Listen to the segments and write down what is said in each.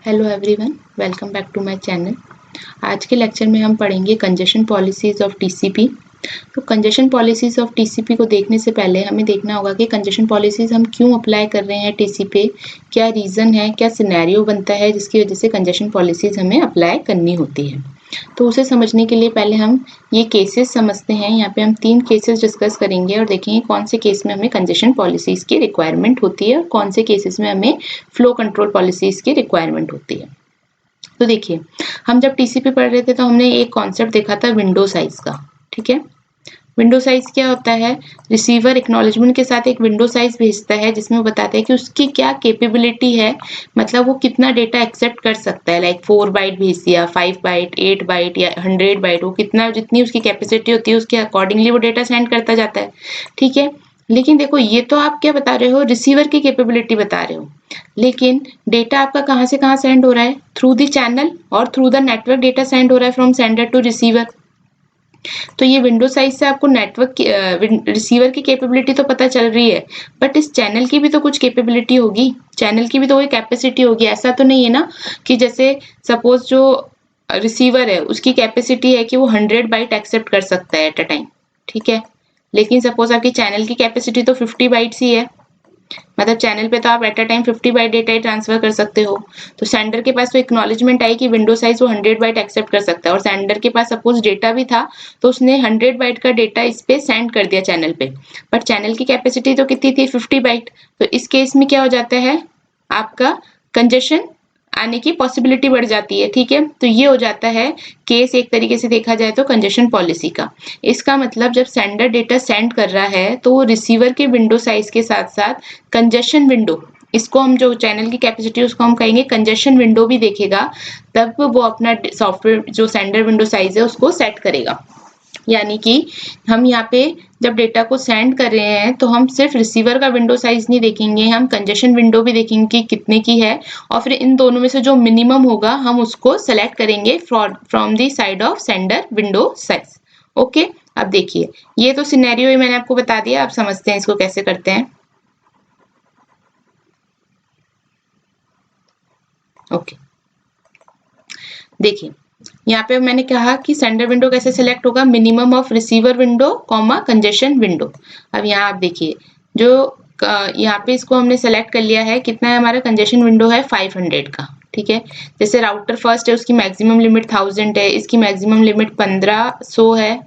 Hello everyone, welcome back to my channel. आज के lecture में हम पढ़ेंगे कंजेशन पॉलिसीज ऑफ टीसीपी। तो कंजेशन पॉलिसीज ऑफ टीसीपी को देखने से पहले हमें देखना होगा कि कंजेशन पॉलिसीज हम क्यों अप्लाई कर रहे हैं टीसी पे, क्या रीज़न है, क्या सिनेरियो बनता है जिसकी वजह से कंजेशन पॉलिसीज हमें अप्लाई करनी होती है। तो उसे समझने के लिए पहले हम ये केसेस समझते हैं। यहाँ पे हम 3 केसेस डिस्कस करेंगे और देखेंगे कौन से केस में हमें कंजेशन पॉलिसीज की रिक्वायरमेंट होती है और कौन से केसेस में हमें फ्लो कंट्रोल पॉलिसीज की रिक्वायरमेंट होती है। तो देखिए, हम जब टीसीपी पढ़ रहे थे तो हमने एक कॉन्सेप्ट देखा था विंडो साइज का। ठीक है, विंडो साइज क्या होता है? रिसीवर एक्नॉलेजमेंट के साथ एक विंडो साइज भेजता है जिसमें वो बताता है कि उसकी क्या कैपेबिलिटी है, मतलब वो कितना डेटा एक्सेप्ट कर सकता है। लाइक 4 बाइट भेज दिया, 5 बाइट, 8 बाइट या 100 बाइट, वो कितना, जितनी उसकी कैपेसिटी होती है उसके अकॉर्डिंगली वो डेटा सेंड करता जाता है। ठीक है, लेकिन देखो ये तो आप क्या बता रहे हो, रिसीवर की कैपेबिलिटी बता रहे हो, लेकिन डेटा आपका कहाँ से कहाँ सेंड हो रहा है? थ्रू द चैनल और through the network data send हो रहा है फ्रॉम सेंडर टू रिसीवर। तो ये विंडो साइज से आपको नेटवर्क की रिसीवर की कैपेबिलिटी तो पता चल रही है, बट इस चैनल की भी तो कुछ कैपेबिलिटी होगी, चैनल की भी तो कोई कैपेसिटी होगी। ऐसा तो नहीं है ना कि जैसे सपोज जो रिसीवर है उसकी कैपेसिटी है कि वो 100 बाइट एक्सेप्ट कर सकता है एट अ टाइम। ठीक है, लेकिन सपोज आपकी चैनल की कैपेसिटी तो 50 बाइट्स ही है, मतलब चैनल पे तो आप at a time 50 byte data he transfer कर सकते हो। तो सेंडर के पास तो एक्नॉलेजमेंट आई कि विंडो साइज वो 100 बाइट एक्सेप्ट कर सकता है, और सेंडर के पास सपोज डेटा भी था तो उसने 100 बाइट का डेटा इस पे सेंड कर दिया चैनल पे, बट चैनल की कैपेसिटी तो कितनी थी? 50 बाइट। तो इस केस में क्या हो जाता है, आपका कंजेशन आने की पॉसिबिलिटी बढ़ जाती है। ठीक है, तो ये हो जाता है केस, एक तरीके से देखा जाए तो कंजेशन पॉलिसी का। इसका मतलब जब सेंडर डेटा सेंड कर रहा है तो वो रिसीवर के विंडो साइज के साथ साथ कंजेशन विंडो, इसको हम जो चैनल की कैपेसिटी उसको हम कहेंगे कंजेशन विंडो भी देखेगा, तब वो अपना सॉफ्टवेयर जो सेंडर विंडो साइज है उसको सेट करेगा। यानी कि हम यहाँ पे जब डेटा को सेंड कर रहे हैं तो हम सिर्फ रिसीवर का विंडो साइज नहीं देखेंगे, हम कंजेशन विंडो भी देखेंगे कि कितने की है, और फिर इन दोनों में से जो मिनिमम होगा हम उसको सेलेक्ट करेंगे from the side of sender window size. Okay, अब देखिए ये तो सिनेरियो ही मैंने आपको बता दिया, आप समझते हैं इसको कैसे करते हैं। ओके, देखिए यहाँ पे मैंने कहा कि सेंडर विंडो कैसे सिलेक्ट होगा, minimum of receiver window comma congestion window. अब यहाँ आप देखिए जो यहाँ पे इसको हमने सेलेक्ट कर लिया है, कितना है हमारा कंजेशन विंडो है 500 का। ठीक है, जैसे राउटर फर्स्ट है उसकी मैक्सिमम लिमिट 1000 है, इसकी मैक्सिमम लिमिट 1500 है,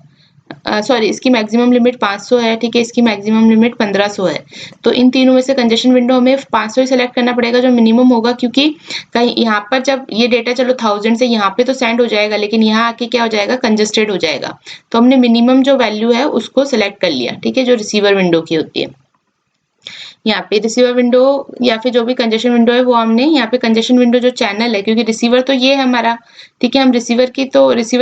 सॉरी इसकी मैक्सिमम लिमिट 500 है। ठीक है, इसकी मैक्सिमम लिमिट 1500 है। तो इन तीनों में से कंजेशन विंडो हमें 500 ही सेलेक्ट करना पड़ेगा जो मिनिमम होगा, क्योंकि कहीं यहाँ पर जब ये डेटा चलो 1000 से यहाँ पे तो सेंड हो जाएगा, लेकिन यहाँ आके क्या हो जाएगा, कंजेस्टेड हो जाएगा। तो हमने मिनिमम जो वैल्यू है उसको सेलेक्ट कर लिया। ठीक है, जो रिसीवर विंडो की होती है। यहाँ पे रिसीवर विंडो या फिर जो भी कंजेशन विंडो है वो हमने यहाँ पे कंजेशन विंडो जो चैनल है, क्योंकि रिसीवर तो ये है हमारा। ठीक है, हम रिसीवर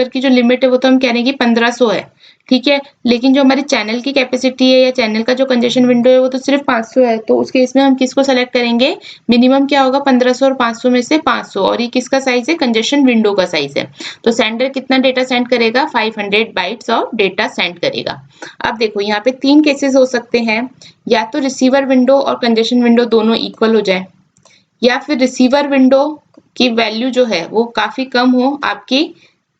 की जो लिमिट है वो तो हम कह रहे हैं कि 1500 है। ठीक है, लेकिन जो हमारी चैनल की कैपेसिटी है या चैनल का जो कंजेशन विंडो है वो तो सिर्फ 500 है। तो उस केस में हम किसको सेलेक्ट करेंगे? मिनिमम क्या होगा, 1500 और 500 में से 500, और ये किसका साइज है? कंजेशन विंडो का साइज है। तो सेंडर कितना डेटा सेंड करेगा? 500 बाइट्स ऑफ डेटा सेंड करेगा। अब देखो यहाँ पे 3 केसेस हो सकते हैं, या तो रिसीवर विंडो और कंजेशन विंडो दोनों इक्वल हो जाए, या फिर रिसीवर विंडो की वैल्यू जो है वो काफी कम हो आपकी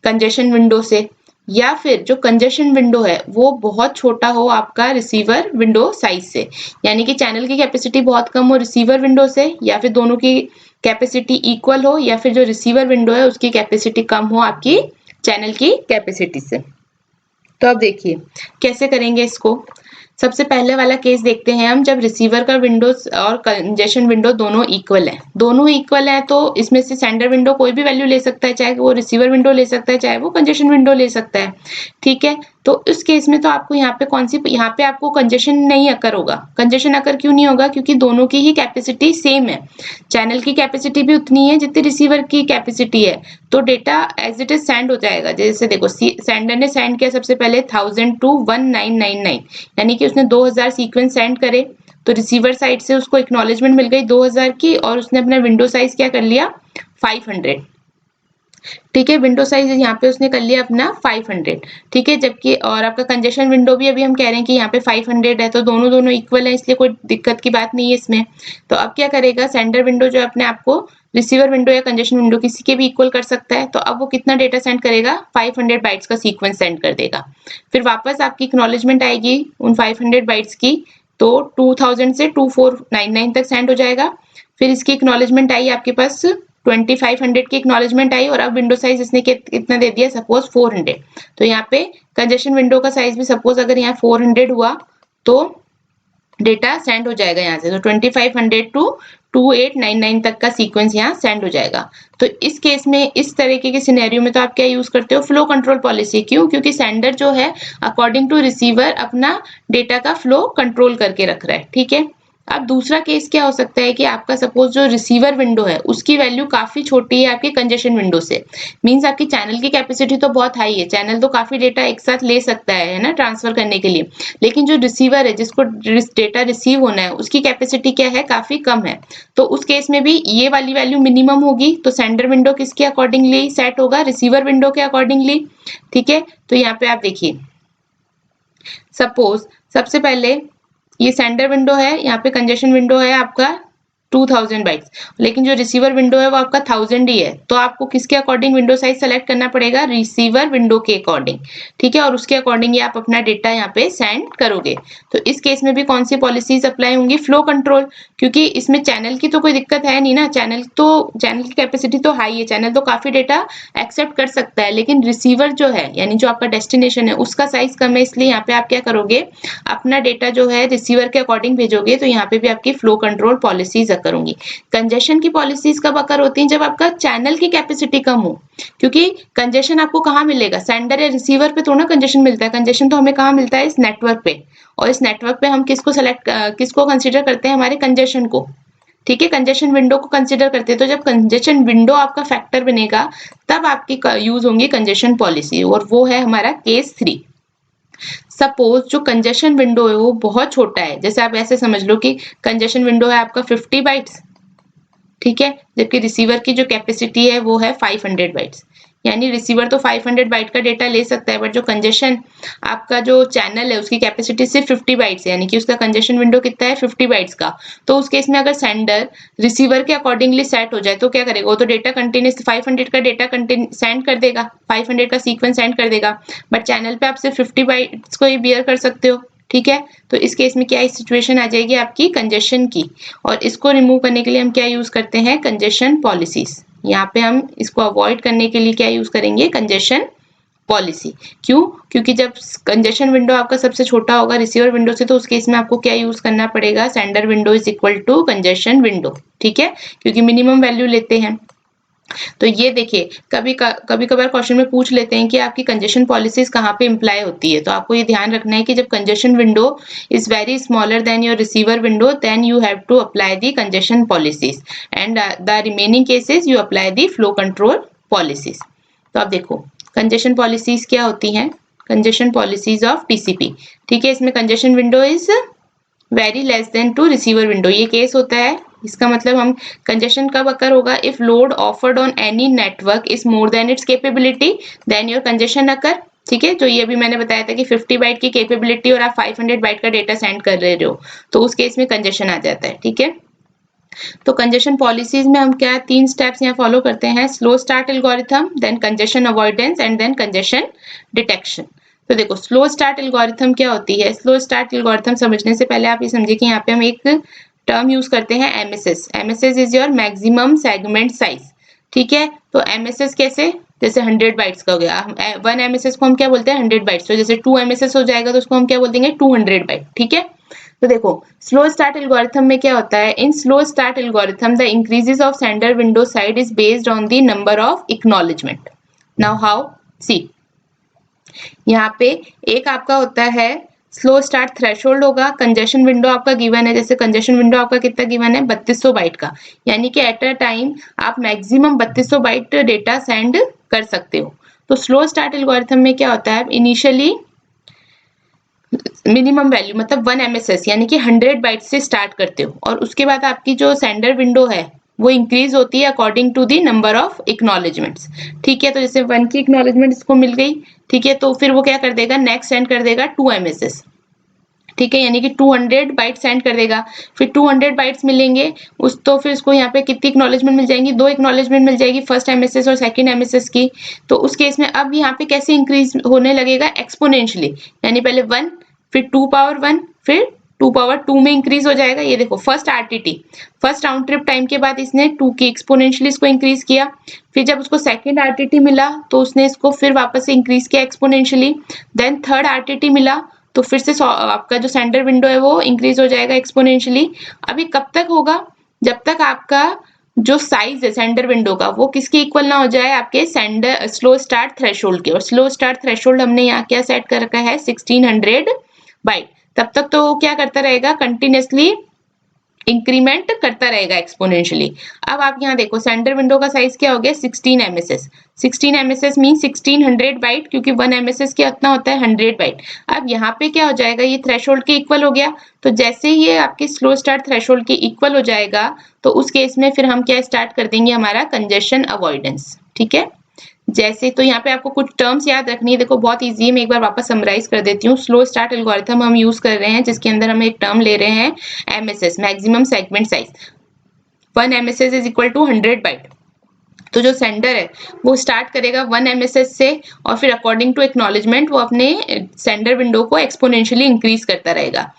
कंजेशन विंडो से, या फिर जो कंजेशन विंडो है वो बहुत छोटा हो आपका रिसीवर विंडो साइज से। यानी कि चैनल की कैपेसिटी बहुत कम हो रिसीवर विंडो से, या फिर दोनों की कैपेसिटी इक्वल हो, या फिर जो रिसीवर विंडो है उसकी कैपेसिटी कम हो आपकी चैनल की कैपेसिटी से। तो अब देखिए कैसे करेंगे इसको। सबसे पहले वाला केस देखते हैं हम, जब रिसीवर का विंडोज और कंजेशन विंडो दोनों इक्वल है। दोनों इक्वल है तो इसमें से सेंडर विंडो कोई भी वैल्यू ले सकता है, चाहे वो रिसीवर विंडो ले सकता है चाहे वो कंजेशन विंडो ले सकता है। ठीक है, तो इस केस में तो आपको यहाँ पे यहाँ पे आपको कंजेशन नहीं अकर होगा। कंजेशन अकर क्यों नहीं होगा? क्योंकि दोनों की ही कैपेसिटी सेम है, चैनल की कैपेसिटी भी उतनी है जितनी रिसीवर की कैपेसिटी है। तो data as it is send हो जाएगा। जैसे देखो सेंडर ने सेंड किया सबसे पहले 1000 टू 1999, यानी कि उसने 2000 सीक्वेंस सेंड करे। तो रिसीवर साइड से उसको एक्नॉलेजमेंट मिल गई 2000 की, और उसने अपना विंडो साइज क्या कर लिया? 500। ठीक है, विंडो साइज यहाँ पे उसने कर लिया अपना 500, ठीक है, जबकि और आपका कंजेशन विंडो भी अभी हम कह रहे हैं कि यहाँ पे 500 है, तो दोनों दोनों इक्वल है, इसलिए कोई दिक्कत की बात नहीं है इसमें। तो अब क्या करेगा, सेंडर विंडो जो अपने आप को रिसीवर विंडो या कंजेशन विंडो किसी के भी इक्वल कर सकता है। तो अब वो कितना डेटा सेंड करेगा, 500 बाइट्स का सीक्वेंस सेंड कर देगा। फिर वापस आपकी एक्नॉलेजमेंट आएगी उन 500 बाइट्स की, तो 2000 से 2499 तक सेंड हो जाएगा। फिर इसकी एक्नॉलेजमेंट आई आपके पास 2500 की एक्नॉलेजमेंट आई, और अब विंडो साइज इसने कितना दे दिया, सपोज 400। तो यहाँ पे कंजेशन विंडो का साइज भी सपोज अगर यहाँ 400 हुआ तो डेटा सेंड हो जाएगा यहाँ से। तो 2500 टू 2899 तक का सीक्वेंस यहाँ सेंड हो जाएगा। तो इस केस में, इस तरीके के सिनेरियो में तो आप क्या यूज करते हो, फ्लो कंट्रोल पॉलिसी। क्यों? क्योंकि सेंडर जो है अकॉर्डिंग टू रिसीवर अपना डेटा का फ्लो कंट्रोल करके रख रहा है, ठीक है। अब दूसरा केस क्या हो सकता है कि आपका सपोज जो रिसीवर विंडो है उसकी वैल्यू काफी छोटी है आपके कंजेशन विंडो से। मींस आपकी चैनल की कैपेसिटी तो बहुत हाई है, चैनल तो काफी डेटा एक साथ ले सकता है ना, ट्रांसफर करने के लिए। लेकिन जो रिसीवर है, जिसको डेटा रिसीव होना है, उसकी कैपेसिटी क्या है, काफी कम है। तो उस केस में भी ये वाली वैल्यू मिनिमम होगी। तो सेंडर विंडो किसके अकॉर्डिंगली सेट होगा, रिसीवर विंडो के अकॉर्डिंगली, ठीक है। तो यहाँ पे आप देखिए, सपोज सबसे पहले ये सेंडर विंडो है, यहाँ पे कंजेशन विंडो है आपका 2000 बाइट्स, लेकिन जो रिसीवर विंडो है वो आपका 1000 ही है। तो आपको किसके अकॉर्डिंग विंडो साइज सेलेक्ट करना पड़ेगा, रिसीवर विंडो के अकॉर्डिंग, ठीक है। और उसके अकॉर्डिंग ही आप अपना डेटा यहाँ पे सेंड करोगे। तो इस केस में भी कौन सी पॉलिसीज अप्लाई होंगी, फ्लो कंट्रोल, क्योंकि इसमें चैनल की तो कोई दिक्कत है नहीं ना, चैनल की कैपेसिटी तो हाई है, चैनल तो काफी डेटा एक्सेप्ट कर सकता है। लेकिन रिसीवर जो है, यानी जो आपका डेस्टिनेशन है, उसका साइज कम है, इसलिए यहाँ पे आप क्या करोगे, अपना डेटा जो है रिसीवर के अकॉर्डिंग भेजोगे। तो यहाँ पे भी आपकी फ्लो कंट्रोल पॉलिसीज अकर होंगी। कंजेशन की पॉलिसीज कब अकर होती हैं, जब आपका चैनल की कैपेसिटी कम हो। क्योंकि कंजेशन आपको कहाँ मिलेगा, सेंडर या रिसीवर पे थोड़ा कंजेशन मिलता है, कंजेशन तो हमें कहाँ मिलता है, इस नेटवर्क पे। और इस नेटवर्क पे हम किसको कंसिडर करते हैं, हमारे कंजेशन को, ठीक है, कंजेशन विंडो को कंसिडर करते हैं। तो जब कंजेशन विंडो आपका फैक्टर बनेगा, तब आपकी यूज होंगी कंजेशन पॉलिसी, और वो है हमारा केस 3। सपोज जो कंजेशन विंडो है वो बहुत छोटा है, जैसे आप ऐसे समझ लो कि कंजेशन विंडो है आपका 50 बाइट्स, ठीक है, जबकि रिसीवर की जो कैपेसिटी है वो है 500 बाइट्स। यानी रिसीवर तो 500 बाइट का डेटा ले सकता है, बट जो कंजेशन आपका जो चैनल है उसकी कैपेसिटी सिर्फ 50 बाइट्स है, यानी कि उसका कंजेशन विंडो कितना है, 50 बाइट्स का। तो उस केस में अगर सेंडर रिसीवर के अकॉर्डिंगली सेट हो जाए तो क्या करेगा, वो तो डेटा कंटिन्यूस 500 का डेटा सेंड कर देगा, 500 का सीक्वेंस सेंड कर देगा, बट चैनल पे आप सिर्फ 50 बाइट्स को ही बियर कर सकते हो, ठीक है। तो इस केस में क्या सिचुएशन आ जाएगी आपकी कंजेशन की, और इसको रिमूव करने के लिए हम क्या यूज करते हैं, कंजेशन पॉलिसीज। यहाँ पे हम इसको अवॉइड करने के लिए क्या यूज करेंगे, कंजेशन पॉलिसी। क्यों? क्योंकि जब कंजेशन विंडो आपका सबसे छोटा होगा रिसीवर विंडो से, तो उस केस में आपको क्या यूज करना पड़ेगा, sender window is equal to congestion window, ठीक है, क्योंकि मिनिमम वैल्यू लेते हैं। तो ये देखिए, कभी कभार क्वेश्चन में पूछ लेते हैं कि आपकी कंजेशन पॉलिसीज कहाँ पे इम्प्लाई होती है। तो आपको ये ध्यान रखना है कि जब congestion window is very smaller than your receiver window, then you have to apply the congestion policies, and the remaining cases you apply the flow control policies. तो आप देखो कंजेशन पॉलिसीज क्या होती हैं, कंजेशन पॉलिसीज ऑफ टीसीपी, ठीक है। इसमें congestion window is very less than to receiver window, ये केस होता है। इसका मतलब हम कंजेशन कब अकर होगा, if load offered on any network is more than its capability, then your congestion occur, ठीक है। तो ये भी मैंने बताया था कि 50 बाइट की कैपेबिलिटी और आप 500 बाइट का डेटा सेंड कर रहे हो, तो उस केस में कंजेशन आ जाता है, ठीक है। तो कंजेशन पॉलिसीज में हम क्या 3 स्टेप्स यहाँ फॉलो करते हैं, slow start algorithm, then congestion avoidance, and then congestion detection. तो देखो स्लो स्टार्ट एल्गोरिथम क्या होती है, स्लो स्टार्ट एल्गोरिथम समझने से पहले आप ये समझिए कि यहाँ पे हम एक टर्म यूज करते हैं MSS. MSS is your maximum segment size, ठीक है। तो एमएसएस कैसे, जैसे 100 बाइट्स का हो गया, 1 एमएसएस को हम क्या बोलते हैं, 100 बाइट्स। तो जैसे 2 एमएसएस हो जाएगा तो उसको हम क्या बोल देंगे, 200 बाइट, ठीक है। तो देखो स्लो स्टार्ट एल्गोरिथम में क्या होता है, in slow start algorithm the increases of sender window size is based on the number of acknowledgement. Now how, see यहाँ पे एक आपका होता है स्लो स्टार्ट थ्रेशोल्ड होगा, कंजेशन विंडो आपका गिवन है, जैसे कंजेशन विंडो आपका कितना गिवन है, 3200 बाइट का, यानी कि एट अ टाइम आप मैक्सिमम 3200 बाइट डेटा सेंड कर सकते हो। तो स्लो स्टार्ट एल्गोरिथम में क्या होता है, इनिशियली मिनिमम वैल्यू मतलब 1 एमएसएस यानी कि 100 बाइट से स्टार्ट करते हो, और उसके बाद आपकी जो सेंडर विंडो है वो इंक्रीज होती है according to the number of acknowledgements. ठीक है, तो जैसे 1 की एक्नॉलेजमेंट इसको मिल गई, ठीक है, तो फिर वो क्या कर देगा, नेक्स्ट सेंड कर देगा 2 MSS। ठीक है, यानी कि 200 बाइट सेंड कर देगा। फिर 200 बाइट्स मिलेंगे उस, तो फिर उसको यहाँ पे कितनी एक्नॉलेजमेंट मिल जाएंगी, 2 एक्नॉलेजमेंट मिल जाएगी, फर्स्ट MSS और सेकंड MSS की। तो उस केस में अब यहाँ पे कैसे इंक्रीज होने लगेगा, एक्सपोनेंशियली, यानी पहले 1, फिर 2 पावर 1, फिर 2 पावर 2 में इंक्रीज हो जाएगा। ये देखो first RTT, first round trip time के बाद इसने 2 की एक्सपोनेंशियली इसको इंक्रीज किया। फिर जब उसको सेकंड RTT मिला तो उसने इसको फिर वापस से इंक्रीज किया एक्सपोनेंशियली। देन थर्ड RTT मिला तो फिर से आपका जो सेंडर विंडो है वो इंक्रीज हो जाएगा एक्सपोनेंशियली। अभी कब तक होगा, जब तक आपका जो साइज है सेंडर विंडो का वो किसके इक्वल ना हो जाए, आपके सेंडर स्लो स्टार्ट थ्रेशोल्ड के। और स्लो स्टार्ट थ्रेशोल्ड हमने यहाँ क्या सेट कर रखा है, 1600 बाइट। तब तक तो क्या करता रहेगा, कंटिन्यूसली इंक्रीमेंट करता रहेगा एक्सपोनेंशियली। अब आप यहाँ देखो सेंडर विंडो का साइज क्या हो गया, 16 MSS। 16 MSS मीन 1600 बाइट, क्योंकि 1 MSS के कितना होता है, 100 बाइट। अब यहाँ पे क्या हो जाएगा, ये थ्रेशोल्ड के इक्वल हो गया। तो जैसे ही ये आपके स्लो स्टार्ट थ्रेशोल्ड के इक्वल हो जाएगा तो उस केस में फिर हम क्या स्टार्ट कर देंगे, हमारा कंजेशन अवॉइडेंस। ठीक है, जैसे तो यहाँ पे आपको कुछ टर्म्स याद रखनी है, देखो बहुत इजी है, मैं एक बार वापस समराइज कर देती हूँ। स्लो स्टार्ट एल्गोरिथम हम यूज कर रहे हैं जिसके अंदर हम एक टर्म ले रहे हैं MSS, maximum segment size. 1 MSS is equal to 100 byte. तो जो सेंडर है वो स्टार्ट करेगा 1 MSS से और फिर अकॉर्डिंग टू एक्नॉलेजमेंट वो अपने सेंडर विंडो को एक्सपोनेंशियली इंक्रीज करता रहेगा।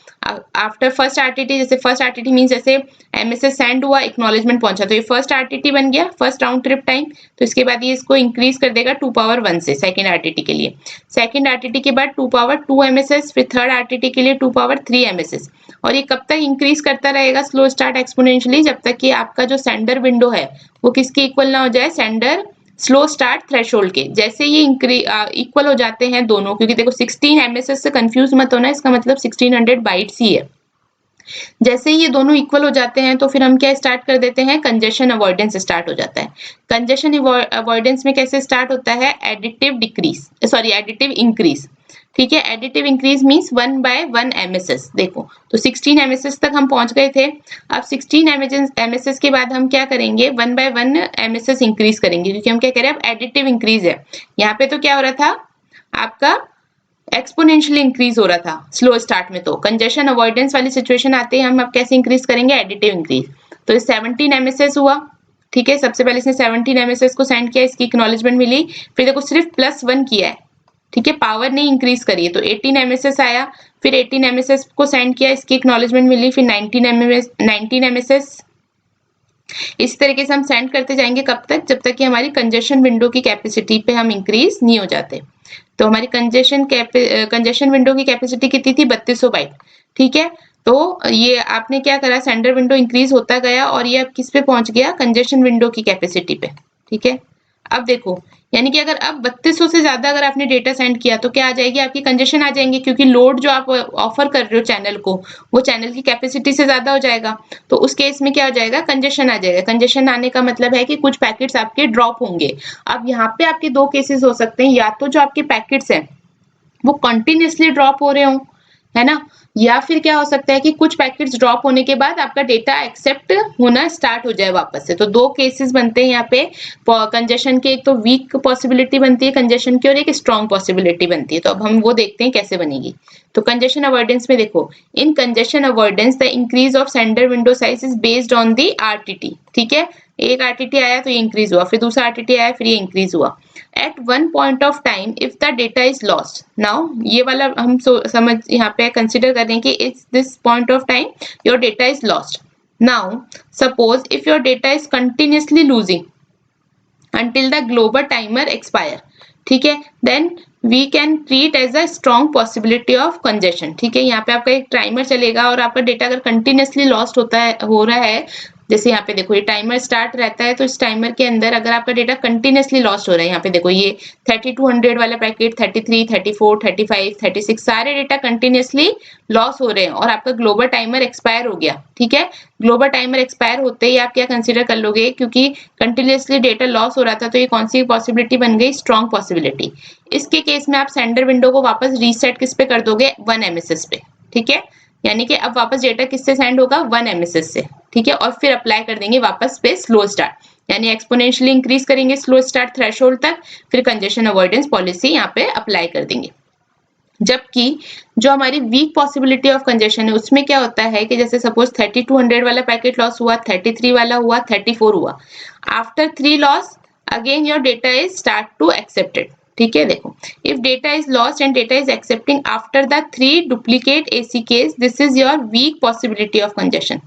आफ्टर फर्स्ट RTT, जैसे फर्स्ट RTT मीन जैसे MSS सेंड हुआ, एक्नॉलेजमेंट पहुंचा, तो ये फर्स्ट RTT बन गया, फर्स्ट राउंड ट्रिप टाइम। तो इसके बाद ये इसको इंक्रीज कर देगा 2 पावर 1 से सेकंड RTT के लिए। सेकंड RTT के बाद 2 पावर 2 MSS, फिर थर्ड RTT के लिए 2 पावर 3 MSS। और ये कब तक इंक्रीज करता रहेगा स्लो स्टार्ट एक्सपोनेंशियली, जब तक कि आपका जो सेंडर विंडो है वो किसके इक्वल ना हो जाए, सेंडर स्लो स्टार्ट थ्रेशोल्ड के। जैसे ये इक्वल हो जाते हैं दोनों, क्योंकि देखो 16 MSS से कंफ्यूज मत होना, इसका मतलब 1600 बाइट्स ही है। जैसे ही ये दोनों इक्वल हो जाते हैं तो फिर हम क्या स्टार्ट कर देते हैं, कंजेशन अवॉइडेंस स्टार्ट हो जाता है। कंजेशन अवॉइडेंस में कैसे स्टार्ट होता है, additive decrease, sorry additive increase. ठीक है, additive increase means 1 by 1 MSS। देखो तो 16 MSS तक हम पहुंच गए थे। अब 16 MSS के बाद हम क्या करेंगे, 1 बाय 1 MSS इंक्रीज करेंगे, क्योंकि हम क्या कह रहे हैं, अब एडिटिव इंक्रीज है। यहाँ पे तो क्या हो रहा था, आपका एक्सपोनेंशियली इंक्रीज हो रहा था स्लो स्टार्ट में। तो कंजेशन अवॉइडेंस वाली सिचुएशन आते हैं, हम अब कैसे इंक्रीज करेंगे, एडिटिव इंक्रीज। तो 17 MSS हुआ। ठीक है, सबसे पहले इसने 17 MSS को सेंड किया, इसकी एक्नॉलेजमेंट मिली। फिर देखो सिर्फ +1 किया है, ठीक है, पावर नहीं इंक्रीज करी है। तो 18 MSS आया, फिर 18 MSS को सेंड किया, इसकी एक्नॉलेजमेंट मिली, फिर 19 MSS। इस तरीके से हम सेंड करते जाएंगे, कब तक, जब तक कि हमारी कंजेशन विंडो की कैपेसिटी पे हम इंक्रीज नहीं हो जाते। तो हमारी कंजेशन विंडो की कैपेसिटी कितनी थी, 3200 बाइट। ठीक है, तो ये आपने क्या करा, सेंडर विंडो इंक्रीज होता गया और ये अब किस पे पहुंच गया, कंजेशन विंडो की कैपेसिटी पे। ठीक है, अब देखो यानी कि अगर अब 3200 से ज्यादा अगर आपने डेटा सेंड किया तो क्या आ जाएगी, आपकी कंजेशन आ जाएंगे, क्योंकि लोड जो आप ऑफर कर रहे हो चैनल को वो चैनल की कैपेसिटी से ज्यादा हो जाएगा। तो उस केस में क्या हो जाएगा, कंजेशन आ जाएगा। कंजेशन आने का मतलब है कि कुछ पैकेट्स आपके ड्रॉप होंगे। अब यहाँ पे आपके दो केसेस हो सकते हैं, या तो जो आपके पैकेट्स हैं वो कंटिन्यूसली ड्रॉप हो रहे हो, है ना, या फिर क्या हो सकता है कि कुछ पैकेट्स ड्रॉप होने के बाद आपका डेटा एक्सेप्ट होना स्टार्ट हो जाए वापस से। तो दो केसेस बनते हैं यहाँ पे कंजेशन के, एक तो वीक पॉसिबिलिटी बनती है कंजेशन की और एक स्ट्रॉन्ग पॉसिबिलिटी बनती है। तो अब हम वो देखते हैं कैसे बनेगी। तो कंजेशन अवॉइडेंस में देखो, in congestion avoidance the increase of sender window size is based on the RTT। ठीक है, एक RTT आया तो ये इंक्रीज हुआ, फिर दूसरा RTT आया फिर ये इंक्रीज हुआ। At one point of time if the data is lost, now ये वाला हम समझ यहाँ पे कंसिडर करें कि it's this point of time your data is lost. Now suppose if your data is continuously losing until the global timer expire, ठीक है, then we can treat as a strong possibility of congestion। ठीक है, यहाँ पे आपका एक timer चलेगा और आपका डेटा अगर कंटिन्यूसली लॉस्ट होता है, हो रहा है, जैसे यहाँ पे देखो ये टाइमर स्टार्ट रहता है, तो इस टाइमर के अंदर अगर आपका डेटा कंटिन्यूसली लॉस्ट हो रहा है, यहाँ पे देखो ये 3200 वाला पैकेट 33, 34, 35, 36 सारे डेटा कंटिन्यूसली लॉस हो रहे हैं और आपका ग्लोबल टाइमर एक्सपायर हो गया। ठीक है, ग्लोबल टाइमर एक्सपायर होते ही आप क्या कंसीडर कर लोगे, क्योंकि कंटिन्यूसली डेटा लॉस हो रहा था तो ये कौन सी पॉसिबिलिटी बन गई, स्ट्रॉन्ग पॉसिबिलिटी। इसके केस में आप सेंडर विंडो को वापस रीसेट किस पे कर दोगे, 1 MSS पे। ठीक है, यानी कि अब वापस डेटा किससे सेंड होगा 1 MSS से, ठीक है। और फिर अप्लाई कर देंगे वापस पे स्लो स्टार्ट, यानी एक्सपोनेंशियली इंक्रीज करेंगे स्लो स्टार्ट थ्रेशोल्ड तक, फिर कंजेशन अवॉइडेंस पॉलिसी यहाँ पे अप्लाई कर देंगे। जबकि जो हमारी वीक पॉसिबिलिटी ऑफ कंजेशन है उसमें क्या होता है कि जैसे सपोज 3200 वाला पैकेट लॉस हुआ, 33 वाला हुआ, 34 हुआ, after 3 loss again your data is start to accepted, ठीक है। देखो, if data is lost and data is accepting after the 3 duplicate AC case, this is your weak possibility of congestion.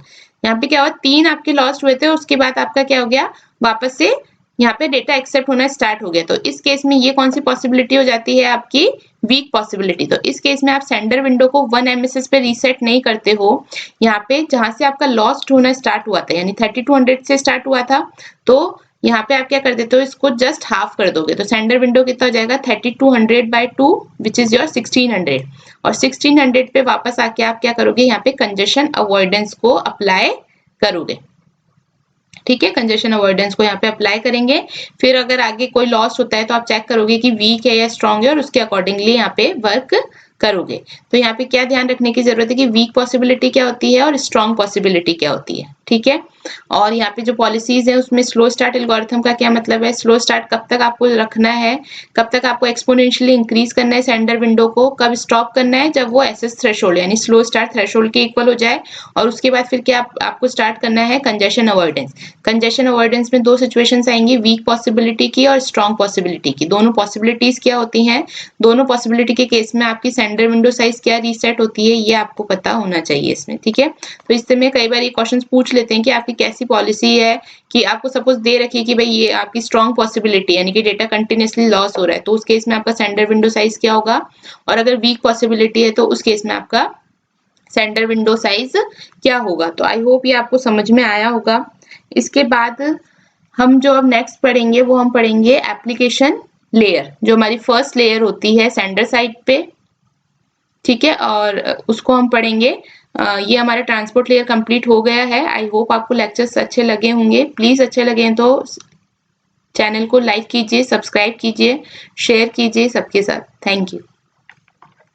यहाँ पे क्या हुआ, 3 आपके लॉस्ट हुए थे, उसके बाद आपका क्या हो गया, वापस से यहाँ पे डेटा एक्सेप्ट होना स्टार्ट हो गया। तो इस केस में ये कौन सी पॉसिबिलिटी हो जाती है, आपकी वीक पॉसिबिलिटी। तो इस केस में आप सेंडर विंडो को 1 MSS पे रीसेट नहीं करते हो। यहाँ पे जहां से आपका लॉस्ट होना स्टार्ट हुआ था, यानी 3200 से स्टार्ट हुआ था, तो यहाँ पे आप क्या कर देते हो, इसको जस्ट हाफ कर दोगे। तो सेंडर विंडो कितना हो जाएगा, 3200/2 विच इज योर 1600, और 1600 पे वापस आके आप क्या करोगे, यहाँ पे कंजेशन अवॉइडेंस को अप्लाई करोगे, ठीक है। कंजेशन अवॉइडेंस को यहाँ पे अप्लाई करेंगे। फिर अगर आगे कोई लॉस होता है तो आप चेक करोगे कि वीक है या स्ट्रॉन्ग है, और उसके अकॉर्डिंगली यहाँ पे वर्क करोगे। तो यहाँ पे क्या ध्यान रखने की जरूरत है कि वीक पॉसिबिलिटी क्या होती है और स्ट्रॉन्ग पॉसिबिलिटी क्या होती है, ठीक है। और यहाँ पे जो पॉलिसीज है उसमें स्लो स्टार्ट एल्गोरिथम का क्या मतलब है, स्लो स्टार्ट कब तक आपको रखना है, कब तक आपको एक्सपोनेंशियली इंक्रीज करना है सेंडर विंडो को, कब स्टॉप करना है, जब वो एसएस थ्रेशोल्ड यानी स्लो स्टार्ट थ्रेशोल्ड के इक्वल हो जाए, और उसके बाद फिर क्या आपको स्टार्ट करना है, कंजेशन अवॉइडेंस। कंजेशन अवॉइडेंस में 2 सिचुएशंस आएंगी, वीक पॉसिबिलिटी की और स्ट्रॉन्ग पॉसिबिलिटी की। दोनों पॉसिबिलिटीज क्या होती हैं, दोनों पॉसिबिलिटी के केस में आपकी सेंडर विंडो साइज क्या रीसेट होती है, ये आपको पता होना चाहिए इसमें, ठीक है। तो इससे में कई बार ये क्वेश्चन पूछ लेते हैं कि आपकी कैसी पॉलिसी है, कि आपको सपोज दे रखी है कि भाई ये आपकी स्ट्रॉन्ग पॉसिबिलिटी यानी कि डेटा कंटिन्यूअसली लॉस हो रहा है, तो उस केस में आपका सेंडर विंडो साइज क्या होगा, और अगर वीक पॉसिबिलिटी है तो उस केस में आपका सेंडर विंडो साइज क्या होगा। तो आई होप ये आपको समझ में आया होगा। इसके बाद हम जो अब नेक्स्ट पढ़ेंगे वो हम पढ़ेंगे एप्लीकेशन लेयर, जो हमारी फर्स्ट लेयर होती है सेंडर साइड पे, ठीक है। और उसको हम पढ़ेंगे। ये हमारा ट्रांसपोर्ट लेयर कंप्लीट हो गया है। आई होप आपको लेक्चर्स अच्छे लगे होंगे। प्लीज अच्छे लगे तो चैनल को लाइक कीजिए, सब्सक्राइब कीजिए, शेयर कीजिए सबके साथ। Thank you.